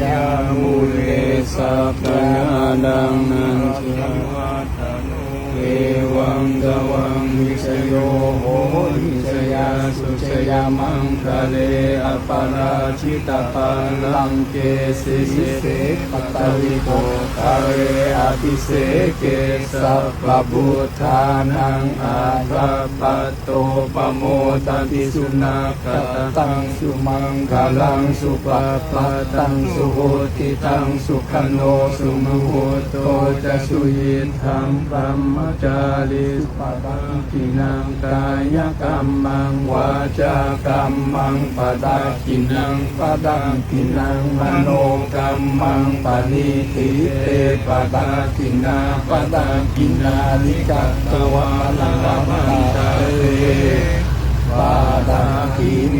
ยามุเลสัพพยาดังนันทิวัตโนเอวังตวังวิชโยโหวิชยาสุชยามังคะเลอปาราชิตาปัลลังเกสิเสปตวิโกคาเรอภิเสเกสัพพพุทธานังอาภัพปโตปโมทันติสุนาคตังสุมังคลังสุปปัตตังสุโหติตังสุขโนสุมโหโตจะสุยิทังปัมมจาริปปังกินังกายกรรมังวาจากรรมังปดากินังปดังกินังมโนกรรมังปณิทิเตปดากินาปดากินานิกัตตวาลังมันตาเรปาดากิเน